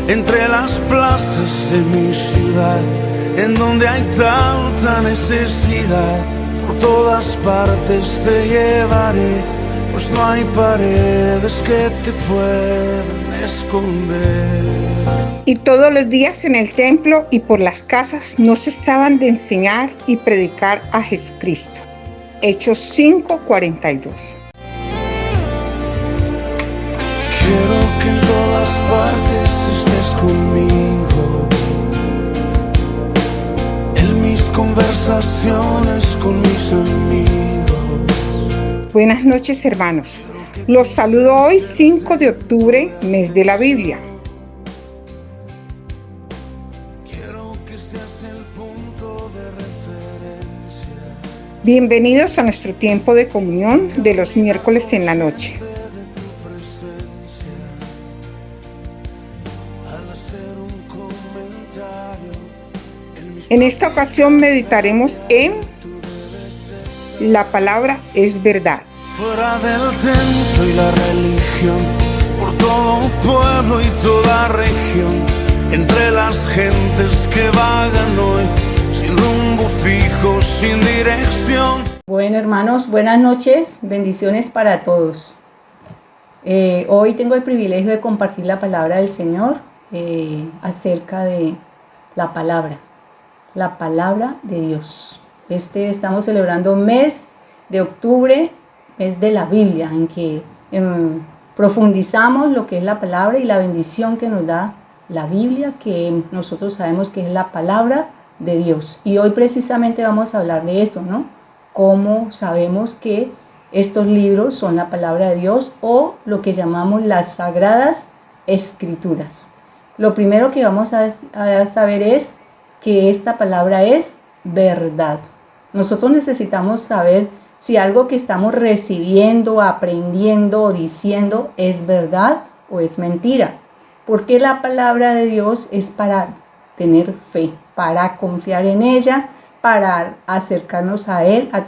entre las plazas de mi ciudad, en donde hay tanta necesidad. Por todas partes te llevaré, pues no hay paredes que te puedan esconder. Y todos los días en el templo y por las casas no cesaban de enseñar y predicar a Jesucristo. Hechos 5:42. Quiero que en todas partes estés conmigo, en mis conversaciones con mis amigos. Buenas noches, hermanos. Los saludo hoy 5 de octubre, mes de la Biblia. Bienvenidos a nuestro tiempo de comunión de los miércoles en la noche. En esta ocasión meditaremos en la palabra es verdad. Fuera del templo y la religión, por todo pueblo y toda región, entre las gentes que vagan hoy, sin rumbo fijo, sin dirección. Bueno, hermanos, buenas noches, bendiciones para todos. Hoy tengo el privilegio de compartir la palabra del Señor acerca de la palabra de Dios. Estamos celebrando mes de octubre, mes de la Biblia, en que profundizamos lo que es la palabra y la bendición que nos da la Biblia, que nosotros sabemos que es la palabra de Dios. Y hoy precisamente vamos a hablar de eso, ¿no? Cómo sabemos que estos libros son la palabra de Dios o lo que llamamos las Sagradas Escrituras. Lo primero que vamos a saber es que esta palabra es verdad. Nosotros necesitamos saber si algo que estamos recibiendo, aprendiendo o diciendo es verdad o es mentira. Porque la palabra de Dios es para tener fe, para confiar en ella, para acercarnos a Él a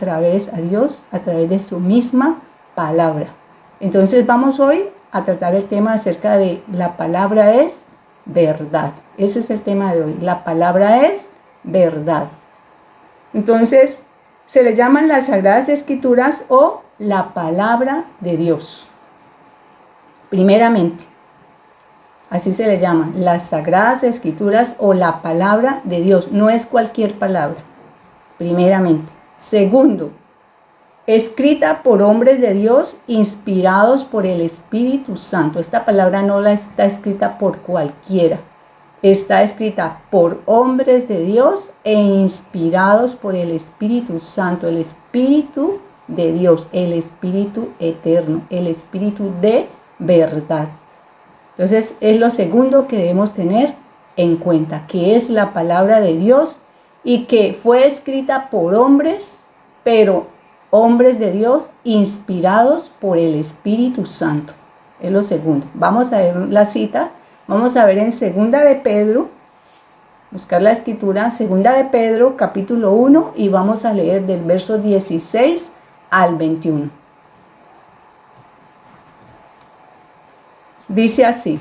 Dios, a través de su misma palabra. Entonces vamos hoy a tratar el tema acerca de la palabra es verdad. Ese es el tema de hoy. La palabra es verdad. Entonces, se le llaman las Sagradas Escrituras o la palabra de Dios. Primeramente, así se le llaman, las Sagradas Escrituras o la palabra de Dios. No es cualquier palabra, primeramente. Segundo, escrita por hombres de Dios, inspirados por el Espíritu Santo. Esta palabra no la está escrita por cualquiera. Está escrita por hombres de Dios e inspirados por el Espíritu Santo, el Espíritu de Dios, el Espíritu eterno, el Espíritu de verdad. Entonces es lo segundo que debemos tener en cuenta, que es la palabra de Dios y que fue escrita por hombres, pero hombres de Dios inspirados por el Espíritu Santo. Es lo segundo. Vamos a ver la cita. Vamos a ver en Segunda de Pedro, buscar la escritura, Segunda de Pedro, capítulo 1, y vamos a leer del verso 16 al 21. Dice así: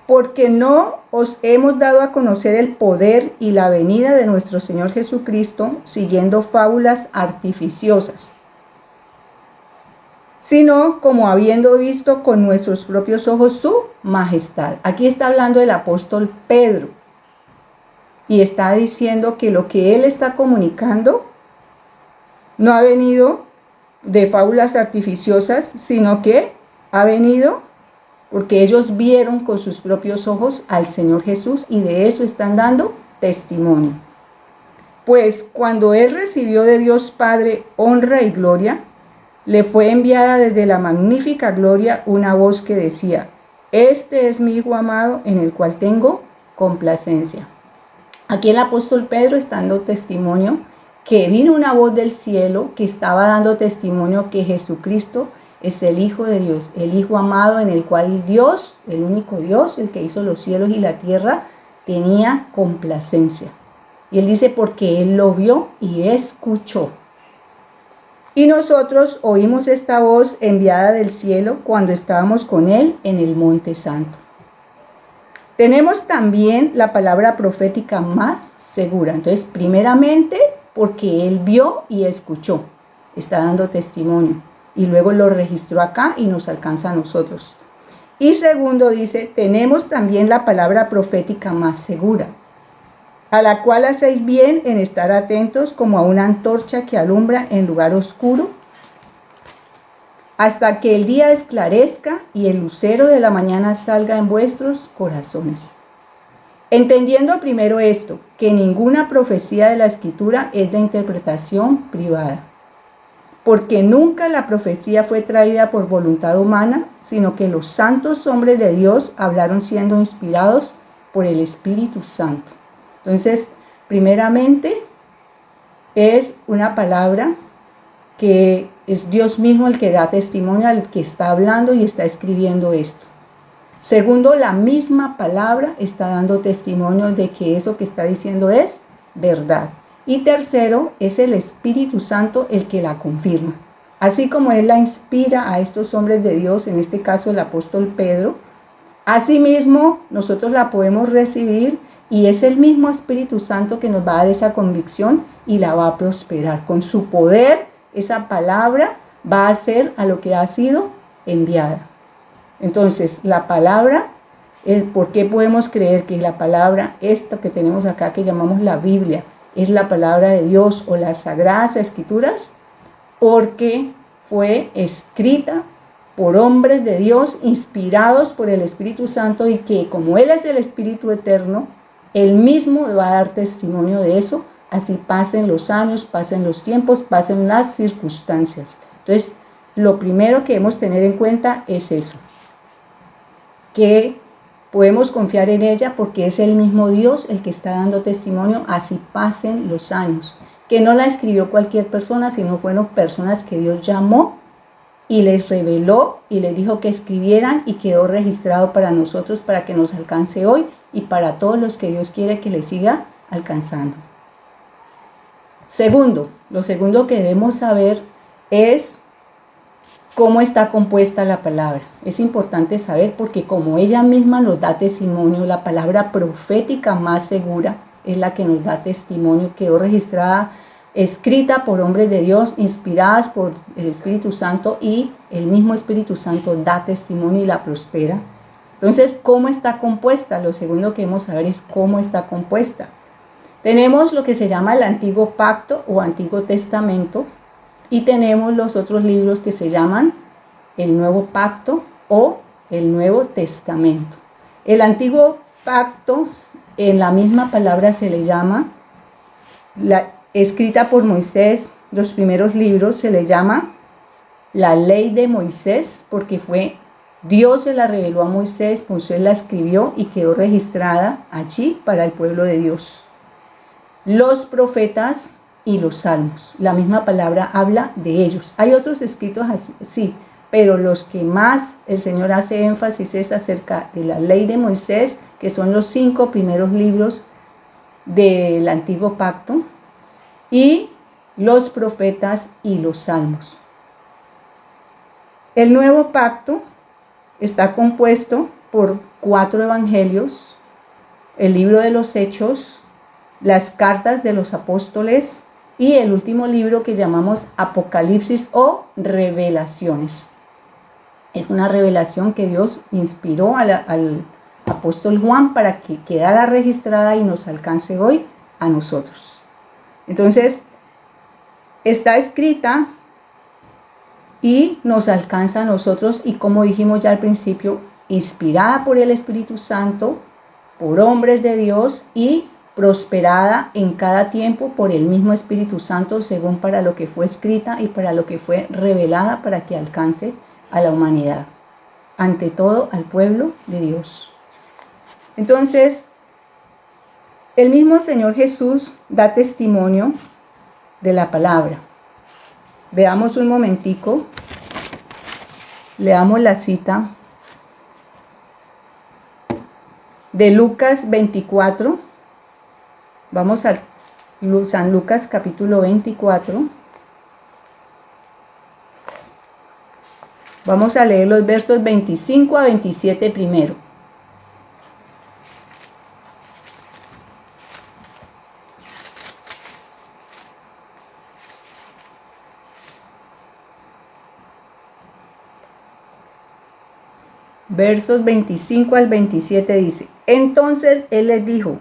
porque no os hemos dado a conocer el poder y la venida de nuestro Señor Jesucristo siguiendo fábulas artificiosas, sino como habiendo visto con nuestros propios ojos su majestad. Aquí está hablando el apóstol Pedro y está diciendo que lo que él está comunicando no ha venido de fábulas artificiosas, sino que ha venido porque ellos vieron con sus propios ojos al Señor Jesús y de eso están dando testimonio. Pues cuando él recibió de Dios Padre honra y gloria, le fue enviada desde la magnífica gloria una voz que decía: este es mi Hijo amado en el cual tengo complacencia. Aquí el apóstol Pedro está dando testimonio que vino una voz del cielo que estaba dando testimonio que Jesucristo es el Hijo de Dios, el Hijo amado en el cual Dios, el único Dios, el que hizo los cielos y la tierra, tenía complacencia. Y él dice porque él lo vio y escuchó. Y nosotros oímos esta voz enviada del cielo cuando estábamos con él en el Monte Santo. Tenemos también la palabra profética más segura. Entonces, primeramente, porque él vio y escuchó, está dando testimonio. Y luego lo registró acá y nos alcanza a nosotros. Y segundo dice, tenemos también la palabra profética más segura, a la cual hacéis bien en estar atentos como a una antorcha que alumbra en lugar oscuro, hasta que el día esclarezca y el lucero de la mañana salga en vuestros corazones. Entendiendo primero esto, que ninguna profecía de la Escritura es de interpretación privada, porque nunca la profecía fue traída por voluntad humana, sino que los santos hombres de Dios hablaron siendo inspirados por el Espíritu Santo. Entonces, primeramente, es una palabra que es Dios mismo el que da testimonio, al que está hablando y está escribiendo esto. Segundo, la misma palabra está dando testimonio de que eso que está diciendo es verdad. Y tercero, es el Espíritu Santo el que la confirma. Así como Él la inspira a estos hombres de Dios, en este caso el apóstol Pedro, asimismo nosotros la podemos recibir y es el mismo Espíritu Santo que nos va a dar esa convicción y la va a prosperar. Con su poder, esa palabra va a ser a lo que ha sido enviada. Entonces, la palabra, ¿por qué podemos creer que la palabra, esta que tenemos acá, que llamamos la Biblia, es la palabra de Dios o las Sagradas Escrituras? Porque fue escrita por hombres de Dios, inspirados por el Espíritu Santo, y que como Él es el Espíritu eterno, Él mismo va a dar testimonio de eso, así pasen los años, pasen los tiempos, pasen las circunstancias. Entonces, lo primero que debemos tener en cuenta es eso, que podemos confiar en ella porque es el mismo Dios el que está dando testimonio, así pasen los años. Que no la escribió cualquier persona, sino fueron personas que Dios llamó y les reveló y les dijo que escribieran, y quedó registrado para nosotros, para que nos alcance hoy y para todos los que Dios quiere que les siga alcanzando. Segundo, lo segundo que debemos saber es cómo está compuesta la palabra. Es importante saber porque como ella misma nos da testimonio, la palabra profética más segura es la que nos da testimonio, quedó registrada, escrita por hombres de Dios, inspiradas por el Espíritu Santo, y el mismo Espíritu Santo da testimonio y la prospera. Entonces, ¿cómo está compuesta? Lo segundo que debemos saber es cómo está compuesta. Tenemos lo que se llama el Antiguo Pacto o Antiguo Testamento, y tenemos los otros libros que se llaman el Nuevo Pacto o el Nuevo Testamento. El Antiguo Pacto, en la misma palabra se le llama, escrita por Moisés, los primeros libros se le llama la ley de Moisés, porque fue Dios se la reveló a Moisés, Moisés la escribió y quedó registrada allí para el pueblo de Dios. Los profetas y los salmos, la misma palabra habla de ellos. Hay otros escritos así, sí, pero los que más el Señor hace énfasis es acerca de la ley de Moisés, que son los 5 primeros libros del Antiguo Pacto, y los profetas y los salmos. El Nuevo Pacto está compuesto por 4 evangelios, el libro de los Hechos, las cartas de los apóstoles y el último libro que llamamos Apocalipsis o Revelaciones. Es una revelación que Dios inspiró al apóstol Juan para que quedara registrada y nos alcance hoy a nosotros. Entonces, está escrita y nos alcanza a nosotros, y como dijimos ya al principio, inspirada por el Espíritu Santo, por hombres de Dios, y prosperada en cada tiempo por el mismo Espíritu Santo, según para lo que fue escrita y para lo que fue revelada, para que alcance a la humanidad, ante todo al pueblo de Dios. Entonces, el mismo Señor Jesús da testimonio de la palabra. Veamos un momentico, leamos la cita de Lucas 24. Vamos a San Lucas capítulo 24. Vamos a leer los versos 25 a 27 primero. versos 25 al 27 dice: Entonces él les dijo: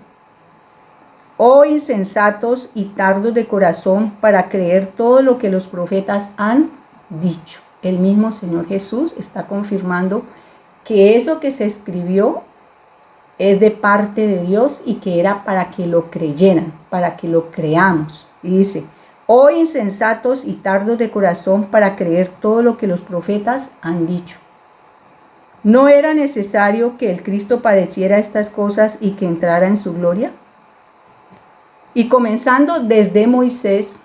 Oh insensatos y tardos de corazón para creer todo lo que los profetas han dicho. El mismo Señor Jesús está confirmando que eso que se escribió es de parte de Dios y que era para que lo creyeran, para que lo creamos. Y dice: Oh insensatos y tardos de corazón para creer todo lo que los profetas han dicho. ¿No era necesario que el Cristo padeciera estas cosas y que entrara en su gloria? Y comenzando desde Moisés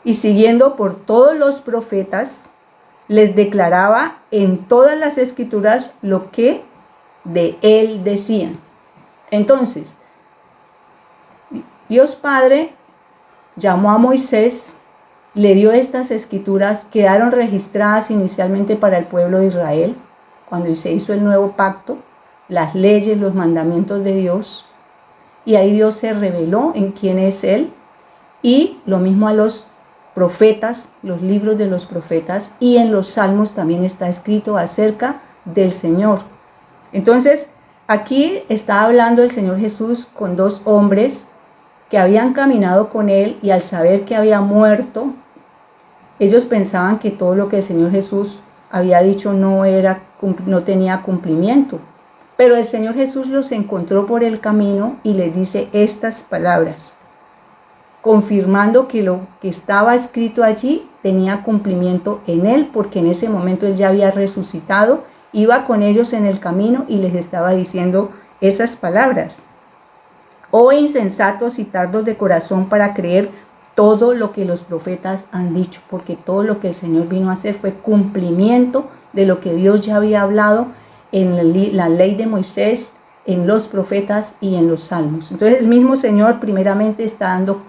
y siguiendo por todos los profetas, les declaraba en todas las escrituras lo que de él decían. Entonces, Dios Padre llamó a Moisés, le dio estas escrituras, quedaron registradas inicialmente para el pueblo de Israel, cuando se hizo el nuevo pacto, las leyes, los mandamientos de Dios, y ahí Dios se reveló en quién es Él, y lo mismo a los profetas, los libros de los profetas, y en los salmos también está escrito acerca del Señor. Entonces, aquí está hablando el Señor Jesús con dos hombres que habían caminado con Él, y al saber que había muerto, ellos pensaban que todo lo que el Señor Jesús había dicho no tenía cumplimiento. Pero el Señor Jesús los encontró por el camino y les dice estas palabras, confirmando que lo que estaba escrito allí tenía cumplimiento en Él, porque en ese momento Él ya había resucitado, iba con ellos en el camino y les estaba diciendo esas palabras. Oh insensatos y tardos de corazón para creer todo lo que los profetas han dicho, porque todo lo que el Señor vino a hacer fue cumplimiento de lo que Dios ya había hablado en la ley de Moisés, en los profetas y en los salmos. Entonces el mismo Señor primeramente está dando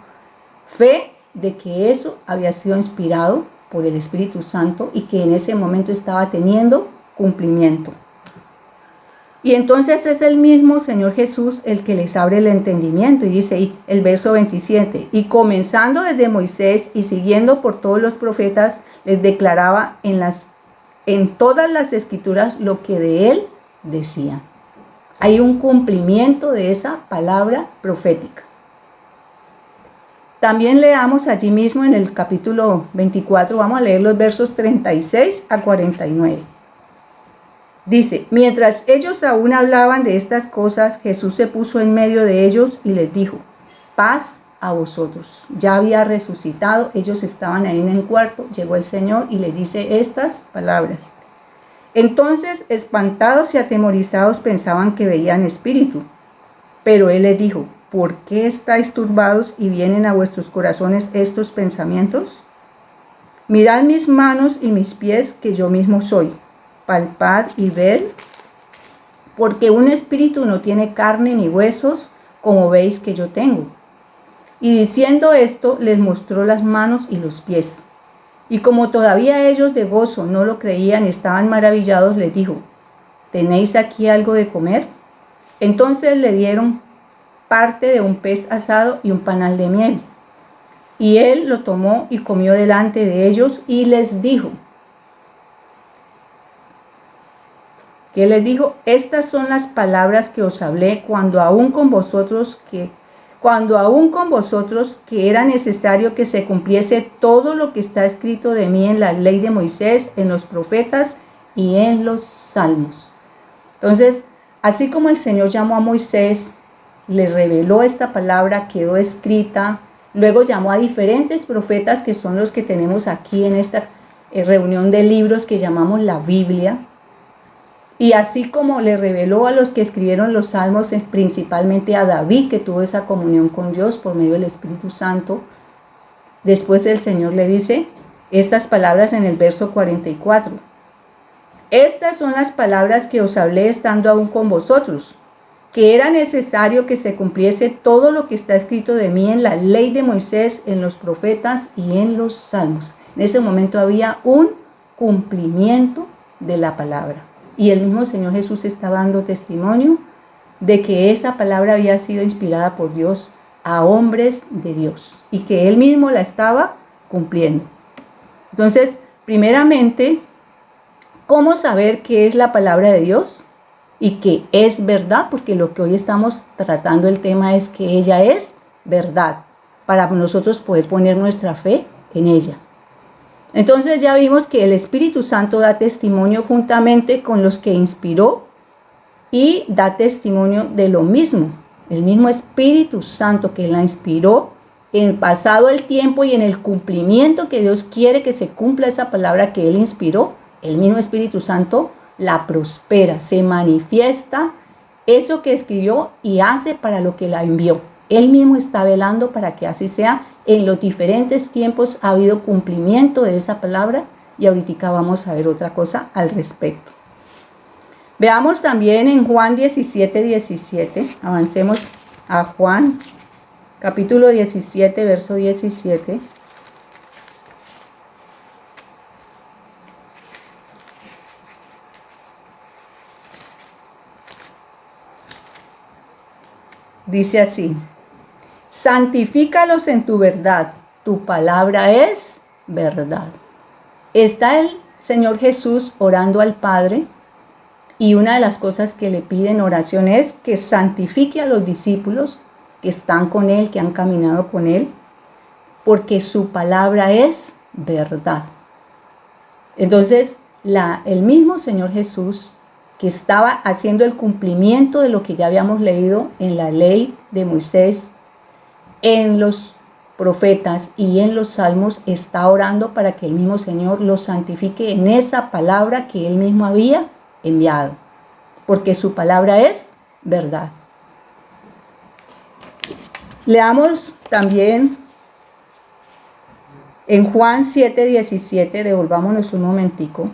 fe de que eso había sido inspirado por el Espíritu Santo y que en ese momento estaba teniendo cumplimiento. Y entonces es el mismo Señor Jesús el que les abre el entendimiento, y dice ahí el verso 27, y comenzando desde Moisés y siguiendo por todos los profetas, les declaraba en todas las escrituras lo que de él decían. Hay un cumplimiento de esa palabra profética. También leamos allí mismo en el capítulo 24, vamos a leer los versos 36 a 49. Dice: Mientras ellos aún hablaban de estas cosas, Jesús se puso en medio de ellos y les dijo: paz a vosotros. Ya había resucitado, ellos estaban ahí en el cuarto, llegó el Señor y les dice estas palabras. Entonces, espantados y atemorizados, pensaban que veían espíritu. Pero Él les dijo: ¿por qué estáis turbados y vienen a vuestros corazones estos pensamientos? Mirad mis manos y mis pies, que yo mismo soy. Palpad y ved, porque un espíritu no tiene carne ni huesos, como veis que yo tengo. Y diciendo esto, les mostró las manos y los pies. Y como todavía ellos de gozo no lo creían y estaban maravillados, les dijo: ¿tenéis aquí algo de comer? Entonces le dieron parte de un pez asado y un panal de miel. Y él lo tomó y comió delante de ellos y les dijo, ¿qué les dijo? Estas son las palabras que os hablé cuando aún con vosotros que era necesario que se cumpliese todo lo que está escrito de mí en la ley de Moisés, en los profetas y en los salmos. Entonces, así como el Señor llamó a Moisés, le reveló esta palabra, quedó escrita, luego llamó a diferentes profetas que son los que tenemos aquí en esta reunión de libros que llamamos la Biblia. Y así como le reveló a los que escribieron los salmos, principalmente a David, que tuvo esa comunión con Dios por medio del Espíritu Santo, después el Señor le dice estas palabras en el verso 44. Estas son las palabras que os hablé estando aún con vosotros, que era necesario que se cumpliese todo lo que está escrito de mí en la ley de Moisés, en los profetas y en los salmos. En ese momento había un cumplimiento de la palabra. Y el mismo Señor Jesús está dando testimonio de que esa palabra había sido inspirada por Dios a hombres de Dios y que Él mismo la estaba cumpliendo. Entonces, primeramente, ¿Cómo saber qué es la palabra de Dios y que es verdad? Porque lo que hoy estamos tratando el tema es que ella es verdad, para nosotros poder poner nuestra fe en ella. Entonces ya vimos que el Espíritu Santo da testimonio juntamente con los que inspiró y da testimonio de lo mismo. El mismo Espíritu Santo que la inspiró, en pasado el tiempo y en el cumplimiento que Dios quiere que se cumpla esa palabra que Él inspiró, el mismo Espíritu Santo la prospera, se manifiesta eso que escribió y hace para lo que la envió. Él mismo está velando para que así sea. En los diferentes tiempos ha habido cumplimiento de esa palabra y ahorita vamos a ver otra cosa al respecto. Veamos también en Juan 17:17, avancemos a Juan capítulo 17, verso 17. Dice así: santifícalos en tu verdad, tu palabra es verdad. Está el Señor Jesús orando al Padre y una de las cosas que le pide en oración es que santifique a los discípulos que están con Él, que han caminado con Él, porque su palabra es verdad. Entonces, el mismo Señor Jesús, que estaba haciendo el cumplimiento de lo que ya habíamos leído en la ley de Moisés, en los profetas y en los salmos, está orando para que el mismo Señor los santifique en esa palabra que Él mismo había enviado, porque su palabra es verdad. Leamos también en Juan 7:17, devolvámonos un momentico.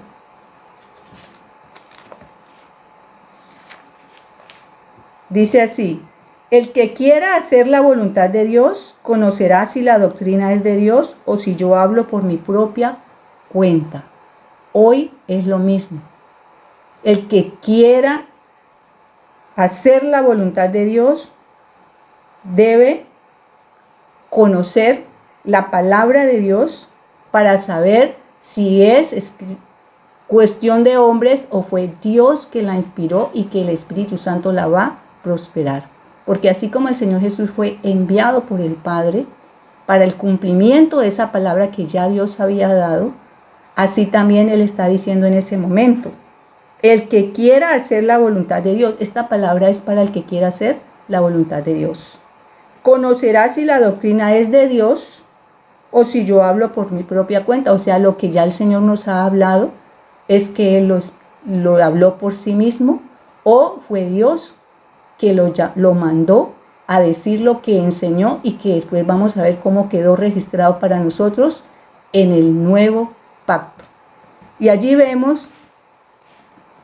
Dice así: el que quiera hacer la voluntad de Dios conocerá si la doctrina es de Dios o si yo hablo por mi propia cuenta. Hoy es lo mismo. El que quiera hacer la voluntad de Dios debe conocer la palabra de Dios para saber si es cuestión de hombres o fue Dios que la inspiró y que el Espíritu Santo la va a prosperar. Porque así como el Señor Jesús fue enviado por el Padre para el cumplimiento de esa palabra que ya Dios había dado, así también Él está diciendo en ese momento: el que quiera hacer la voluntad de Dios. Esta palabra es para el que quiera hacer la voluntad de Dios. Conocerá si la doctrina es de Dios o si yo hablo por mi propia cuenta. O sea, lo que ya el Señor nos ha hablado es que Él lo habló por sí mismo, o fue Dios que lo mandó a decir lo que enseñó y que después vamos a ver cómo quedó registrado para nosotros en el nuevo pacto. Y allí vemos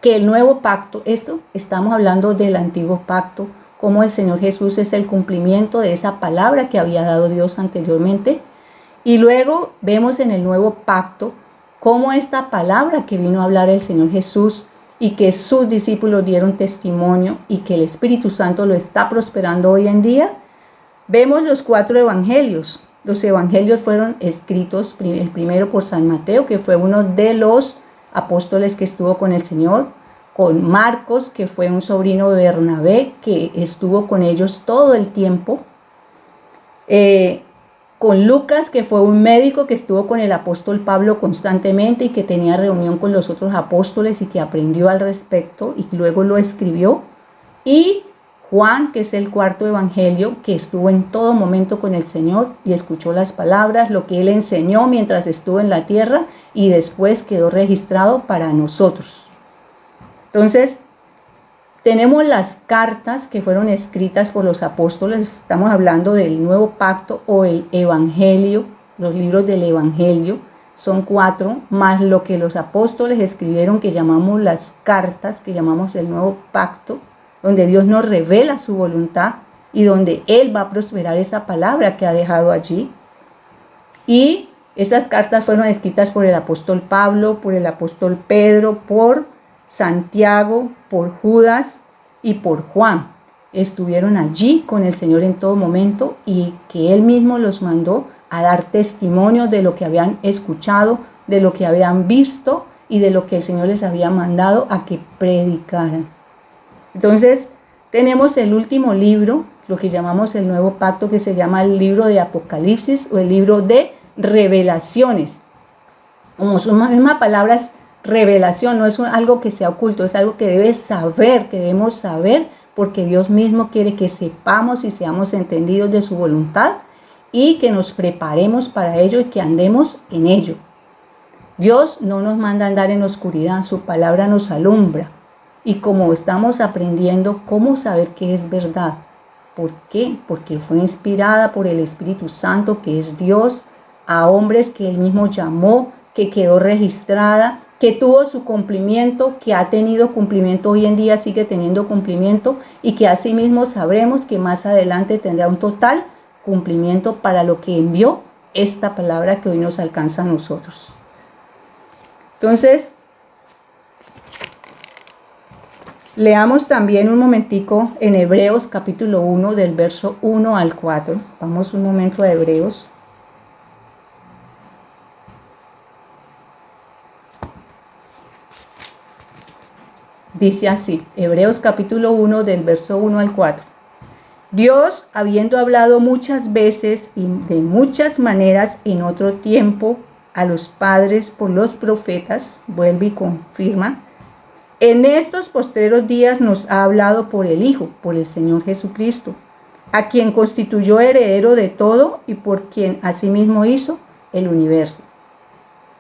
que el nuevo pacto, esto estamos hablando del antiguo pacto, cómo el Señor Jesús es el cumplimiento de esa palabra que había dado Dios anteriormente. Y luego vemos en el nuevo pacto cómo esta palabra que vino a hablar el Señor Jesús y que sus discípulos dieron testimonio y que el Espíritu Santo lo está prosperando hoy en día. Vemos los 4 evangelios. Los evangelios fueron escritos, el primero por San Mateo, que fue uno de los apóstoles que estuvo con el Señor, con Marcos, que fue un sobrino de Bernabé, que estuvo con ellos todo el tiempo, con Lucas, que fue un médico que estuvo con el apóstol Pablo constantemente y que tenía reunión con los otros apóstoles y que aprendió al respecto y luego lo escribió, y Juan, que es el 4 evangelio, que estuvo en todo momento con el Señor y escuchó las palabras, lo que Él enseñó mientras estuvo en la tierra y después quedó registrado para nosotros. Entonces, tenemos las cartas que fueron escritas por los apóstoles. Estamos hablando del nuevo pacto o el evangelio, los libros del evangelio. Son 4, más lo que los apóstoles escribieron, que llamamos las cartas, que llamamos el nuevo pacto, donde Dios nos revela su voluntad y donde Él va a prosperar esa palabra que ha dejado allí. Y esas cartas fueron escritas por el apóstol Pablo, por el apóstol Pedro, por Santiago, por Judas y por Juan. Estuvieron allí con el Señor en todo momento y que Él mismo los mandó a dar testimonio de lo que habían escuchado, de lo que habían visto y de lo que el Señor les había mandado a que predicaran. Entonces, tenemos el último libro, lo que llamamos el Nuevo Pacto, que se llama el libro de Apocalipsis o el libro de Revelaciones. Como son las mismas palabras, revelación no es algo que sea oculto, es algo que debes saber, que debemos saber, porque Dios mismo quiere que sepamos y seamos entendidos de su voluntad y que nos preparemos para ello y que andemos en ello. Dios no nos manda a andar en oscuridad, su palabra nos alumbra. Y como estamos aprendiendo cómo saber qué es verdad. ¿Por qué? Porque fue inspirada por el Espíritu Santo, que es Dios, a hombres que Él mismo llamó, que quedó registrada, que tuvo su cumplimiento, que ha tenido cumplimiento hoy en día, sigue teniendo cumplimiento, y que asimismo sabremos que más adelante tendrá un total cumplimiento para lo que envió esta palabra que hoy nos alcanza a nosotros. Entonces, leamos también un momentico en Hebreos capítulo 1 del verso 1 al 4. Vamos un momento a Hebreos. Dice así, Hebreos capítulo 1 del verso 1 al 4. Dios, habiendo hablado muchas veces y de muchas maneras en otro tiempo a los padres por los profetas, vuelve y confirma, en estos postreros días nos ha hablado por el Hijo, por el Señor Jesucristo, a quien constituyó heredero de todo y por quien asimismo hizo el universo,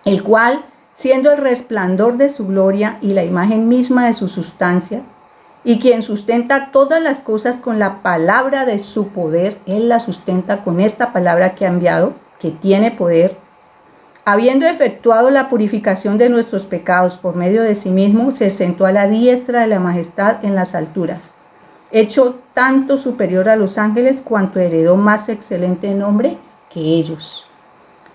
el cual, siendo el resplandor de su gloria y la imagen misma de su sustancia, y quien sustenta todas las cosas con la palabra de su poder, Él la sustenta con esta palabra que ha enviado, que tiene poder, habiendo efectuado la purificación de nuestros pecados por medio de sí mismo, se sentó a la diestra de la majestad en las alturas, hecho tanto superior a los ángeles cuanto heredó más excelente nombre que ellos.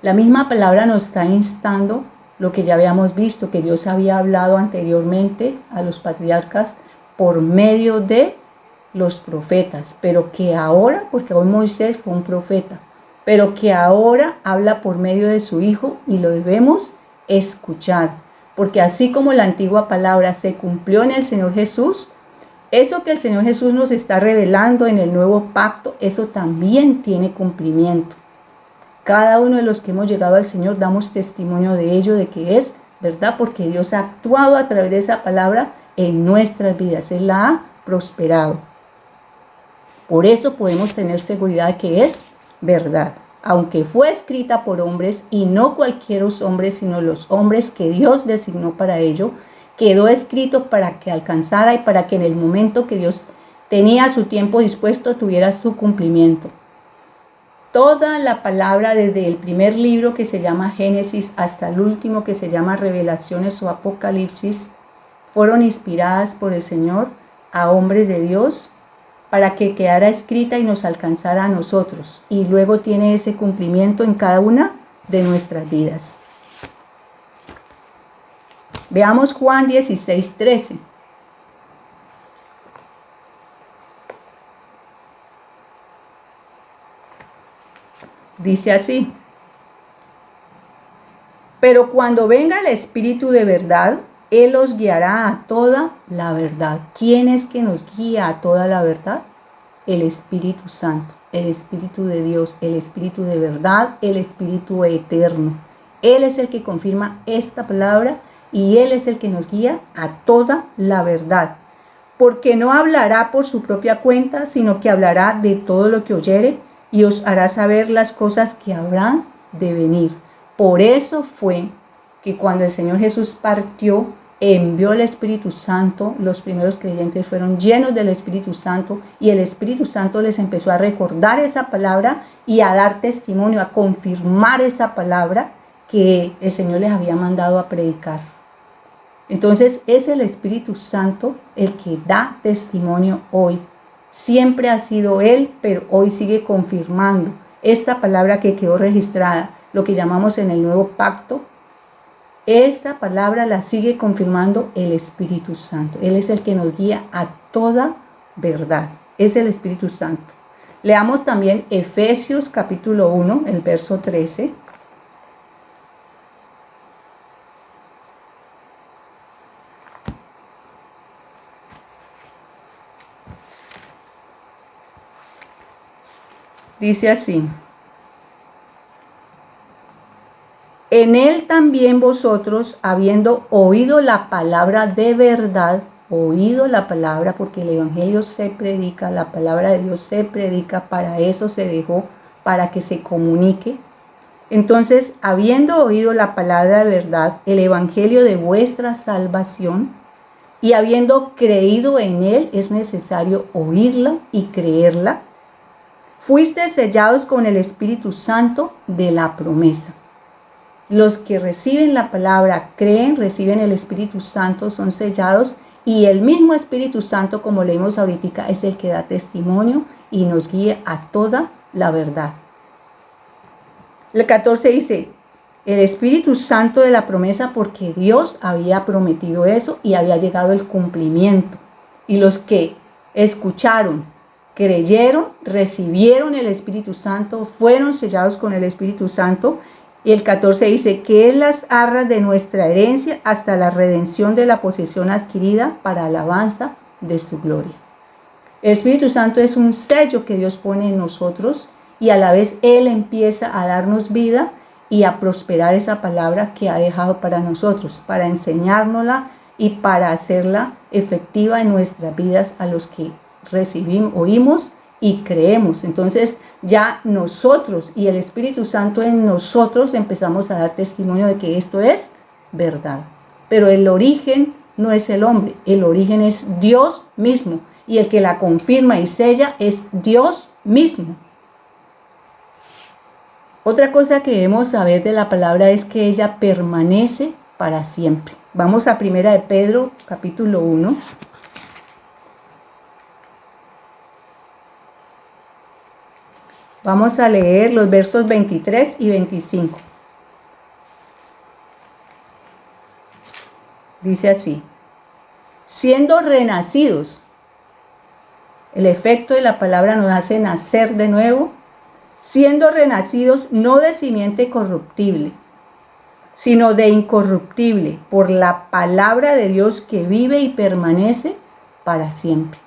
La misma palabra nos está instando lo que ya habíamos visto, que Dios había hablado anteriormente a los patriarcas por medio de los profetas, pero que ahora, porque hoy Moisés fue un profeta, pero que ahora habla por medio de su Hijo y lo debemos escuchar, porque así como la antigua palabra se cumplió en el Señor Jesús, eso que el Señor Jesús nos está revelando en el nuevo pacto, eso también tiene cumplimiento. Cada uno de los que hemos llegado al Señor damos testimonio de ello, de que es verdad, porque Dios ha actuado a través de esa palabra en nuestras vidas, Él la ha prosperado. Por eso podemos tener seguridad de que es verdad, aunque fue escrita por hombres y no cualquieros hombres, sino los hombres que Dios designó para ello, quedó escrito para que alcanzara y para que en el momento que Dios tenía su tiempo dispuesto tuviera su cumplimiento. Toda la palabra, desde el primer libro que se llama Génesis hasta el último que se llama Revelaciones o Apocalipsis, fueron inspiradas por el Señor a hombres de Dios para que quedara escrita y nos alcanzara a nosotros. Y luego tiene ese cumplimiento en cada una de nuestras vidas. Veamos Juan 16:13. Dice así: pero cuando venga el Espíritu de verdad, Él os guiará a toda la verdad. ¿Quién es que nos guía a toda la verdad? El Espíritu Santo, el Espíritu de Dios, el Espíritu de verdad, el Espíritu eterno. Él es el que confirma esta palabra y Él es el que nos guía a toda la verdad. Porque no hablará por su propia cuenta, sino que hablará de todo lo que oyere y os hará saber las cosas que habrán de venir. Por eso fue que cuando el Señor Jesús partió, envió el Espíritu Santo, los primeros creyentes fueron llenos del Espíritu Santo y el Espíritu Santo les empezó a recordar esa palabra y a dar testimonio, a confirmar esa palabra que el Señor les había mandado a predicar. Entonces es el Espíritu Santo el que da testimonio hoy. Siempre ha sido Él, pero hoy sigue confirmando esta palabra que quedó registrada, lo que llamamos en el nuevo pacto. Esta palabra la sigue confirmando el Espíritu Santo. Él es el que nos guía a toda verdad. Es el Espíritu Santo. Leamos también Efesios capítulo 1, el verso 13. Dice así: en él también vosotros, habiendo oído la palabra de verdad, oído la palabra, porque el evangelio se predica, la palabra de Dios se predica, para eso se dejó, para que se comunique. Entonces, habiendo oído la palabra de verdad, el evangelio de vuestra salvación, y habiendo creído en él, es necesario oírla y creerla, fuiste sellados con el Espíritu Santo de la promesa. Los que reciben la palabra, creen, reciben el Espíritu Santo, son sellados, y el mismo Espíritu Santo, como leímos ahorita, es el que da testimonio y nos guía a toda la verdad. El 14 dice: el Espíritu Santo de la promesa, porque Dios había prometido eso y había llegado el cumplimiento. Y los que escucharon, creyeron, recibieron el Espíritu Santo, fueron sellados con el Espíritu Santo. Y el 14 dice: que es las arras de nuestra herencia hasta la redención de la posesión adquirida para alabanza de su gloria. El Espíritu Santo es un sello que Dios pone en nosotros, y a la vez Él empieza a darnos vida y a prosperar esa palabra que ha dejado para nosotros, para enseñárnosla y para hacerla efectiva en nuestras vidas a los que recibimos, oímos y creemos. Entonces ya nosotros y el Espíritu Santo en nosotros empezamos a dar testimonio de que esto es verdad. Pero el origen no es el hombre, el origen es Dios mismo, y el que la confirma y sella es Dios mismo. Otra cosa que debemos saber de la palabra es que ella permanece para siempre. Vamos a 1 de Pedro, capítulo 1. Vamos a leer los versos 23 y 25. Dice así: siendo renacidos, el efecto de la palabra nos hace nacer de nuevo, siendo renacidos no de simiente corruptible, sino de incorruptible, por la palabra de Dios que vive y permanece para siempre.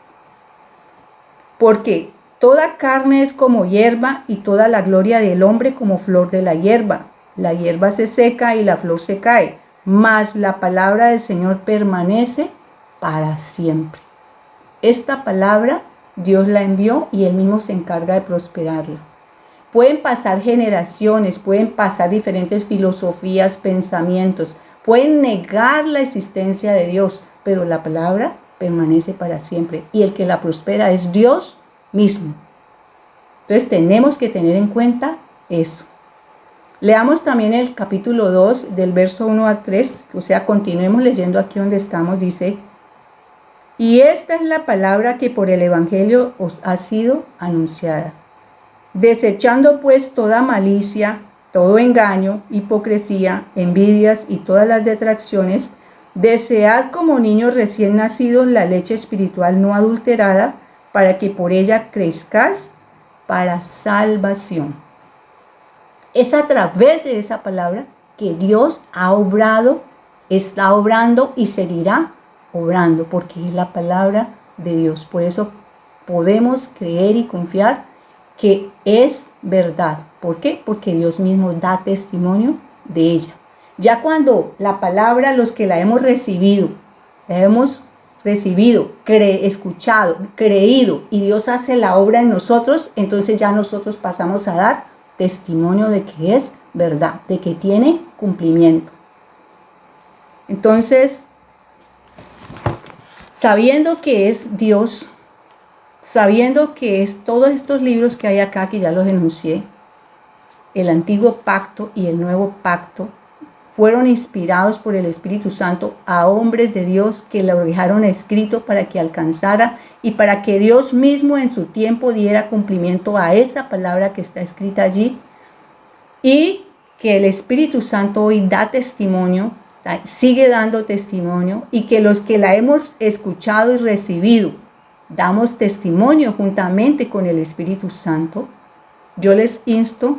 Porque toda carne es como hierba, y toda la gloria del hombre como flor de la hierba. La hierba se seca y la flor se cae, mas la palabra del Señor permanece para siempre. Esta palabra Dios la envió y Él mismo se encarga de prosperarla. Pueden pasar generaciones, pueden pasar diferentes filosofías, pensamientos, pueden negar la existencia de Dios, pero la palabra permanece para siempre, y el que la prospera es Dios mismo. Entonces tenemos que tener en cuenta eso. Leamos también el capítulo 2 del verso 1 al 3, o sea, continuemos leyendo aquí donde estamos. Dice: y esta es la palabra que por el evangelio os ha sido anunciada. Desechando pues toda malicia, todo engaño, hipocresía, envidias y todas las detracciones, desead como niños recién nacidos la leche espiritual no adulterada, para que por ella crezcáis para salvación. Es a través de esa palabra que Dios ha obrado, está obrando y seguirá obrando, porque es la palabra de Dios. Por eso podemos creer y confiar que es verdad. ¿Por qué? Porque Dios mismo da testimonio de ella. Ya cuando la palabra, los que la hemos recibido, escuchado, creído, y Dios hace la obra en nosotros, entonces ya nosotros pasamos a dar testimonio de que es verdad, de que tiene cumplimiento. Entonces, sabiendo que es Dios, sabiendo que es todos estos libros que hay acá, que ya los enuncié, el antiguo pacto y el nuevo pacto, fueron inspirados por el Espíritu Santo a hombres de Dios que lo dejaron escrito para que alcanzara y para que Dios mismo en su tiempo diera cumplimiento a esa palabra que está escrita allí, y que el Espíritu Santo hoy da testimonio, sigue dando testimonio, y que los que la hemos escuchado y recibido damos testimonio juntamente con el Espíritu Santo. Yo les insto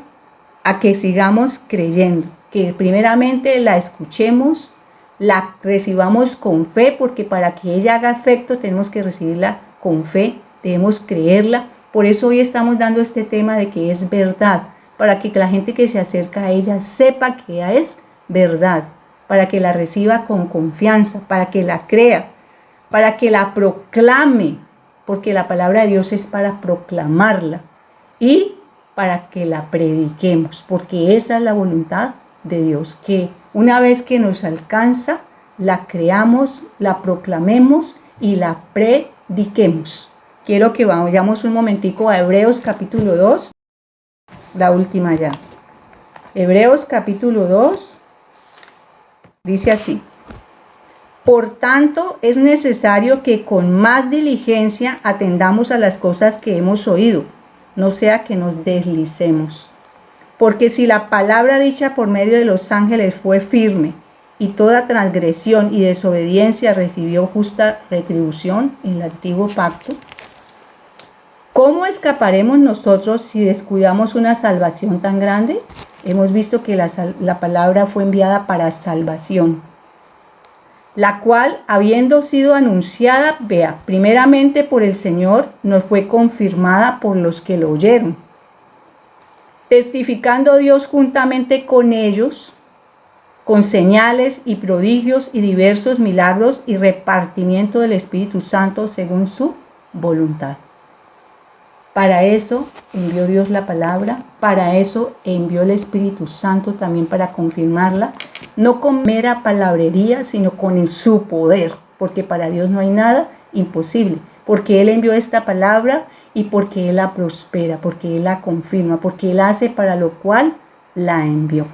a que sigamos creyendo, que primeramente la escuchemos, la recibamos con fe, porque para que ella haga efecto tenemos que recibirla con fe, debemos creerla, Por eso hoy estamos dando este tema de que es verdad, para que la gente que se acerca a ella sepa que es verdad, para que la reciba con confianza, para que la crea, para que la proclame, porque la palabra de Dios es para proclamarla y para que la prediquemos, porque esa es la voluntad de Dios, que una vez que nos alcanza, la creamos, la proclamemos y la prediquemos. Quiero que vayamos un momentico a Hebreos capítulo 2, la última ya. Hebreos capítulo 2 dice así: por tanto, es necesario que con más diligencia atendamos a las cosas que hemos oído, no sea que nos deslicemos. Porque si la palabra dicha por medio de los ángeles fue firme, y toda transgresión y desobediencia recibió justa retribución en el antiguo pacto, ¿cómo escaparemos nosotros si descuidamos una salvación tan grande? Hemos visto que la palabra fue enviada para salvación, la cual, habiendo sido anunciada, primeramente por el Señor, nos fue confirmada por los que lo oyeron, testificando Dios juntamente con ellos, con señales y prodigios y diversos milagros y repartimiento del Espíritu Santo según su voluntad. Para eso envió Dios la palabra, para eso envió el Espíritu Santo también para confirmarla, no con mera palabrería, sino con su poder, porque para Dios no hay nada imposible, porque Él envió esta palabra y porque Él la prospera, porque Él la confirma, porque Él hace para lo cual la envió.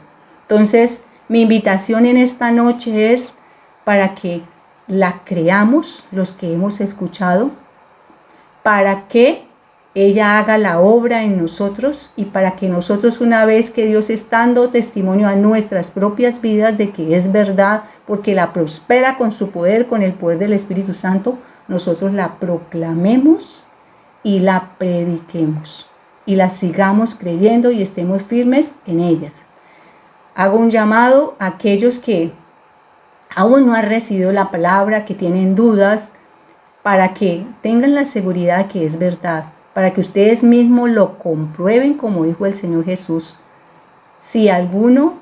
Entonces, mi invitación en esta noche es para que la creamos, los que hemos escuchado, para que ella haga la obra en nosotros y para que nosotros, una vez que Dios está dando testimonio a nuestras propias vidas de que es verdad, porque la prospera con su poder, con el poder del Espíritu Santo, nosotros la proclamemos y la prediquemos y la sigamos creyendo y estemos firmes en ellas. Hago un llamado a aquellos que aún no han recibido la palabra, que tienen dudas, para que tengan la seguridad que es verdad, para que ustedes mismos lo comprueben, como dijo el Señor Jesús. Si alguno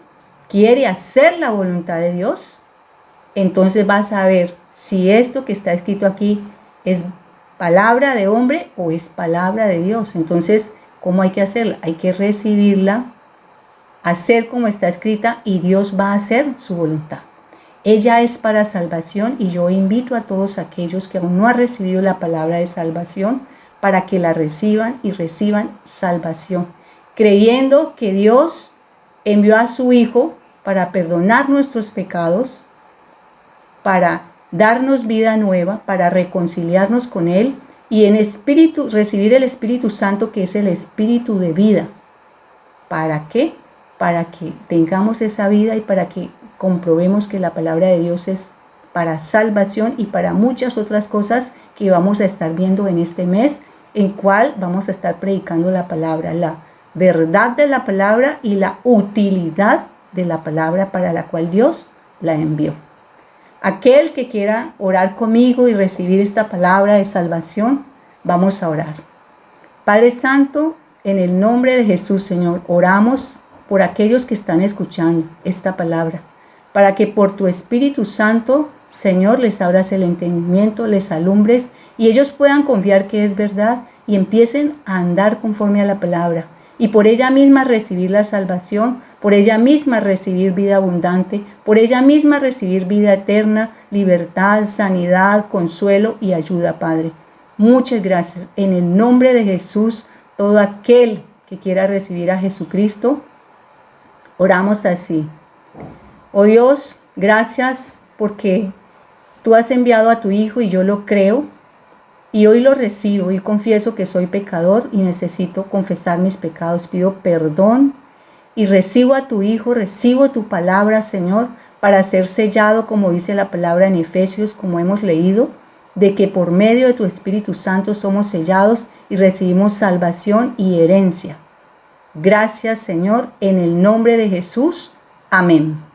quiere hacer la voluntad de Dios, entonces va a saber si esto que está escrito aquí es palabra de hombre o es palabra de Dios. Entonces, ¿cómo hay que hacerla? Hay que recibirla, hacer como está escrita y Dios va a hacer su voluntad. Ella es para salvación y yo invito a todos aquellos que aún no han recibido la palabra de salvación para que la reciban y reciban salvación, creyendo que Dios envió a su Hijo para perdonar nuestros pecados, para darnos vida nueva, para reconciliarnos con Él y en espíritu recibir el Espíritu Santo, que es el Espíritu de vida. ¿Para qué? Para que tengamos esa vida y para que comprobemos que la palabra de Dios es para salvación y para muchas otras cosas que vamos a estar viendo en este mes, en cual vamos a estar predicando la palabra, la verdad de la palabra y la utilidad de la palabra para la cual Dios la envió. Aquel que quiera orar conmigo y recibir esta palabra de salvación, vamos a orar. Padre Santo, en el nombre de Jesús, Señor, oramos por aquellos que están escuchando esta palabra, para que por tu Espíritu Santo, Señor, les abras el entendimiento, les alumbres y ellos puedan confiar que es verdad y empiecen a andar conforme a la palabra y por ella misma recibir la salvación, por ella misma recibir vida abundante, por ella misma recibir vida eterna, libertad, sanidad, consuelo y ayuda, Padre. Muchas gracias. En el nombre de Jesús, todo aquel que quiera recibir a Jesucristo, oramos así. Oh Dios, gracias porque tú has enviado a tu Hijo y yo lo creo y hoy lo recibo y confieso que soy pecador y necesito confesar mis pecados. Pido perdón y recibo a tu Hijo, recibo tu palabra, Señor, para ser sellado, como dice la palabra en Efesios, como hemos leído, de que por medio de tu Espíritu Santo somos sellados y recibimos salvación y herencia. Gracias, Señor, en el nombre de Jesús. Amén.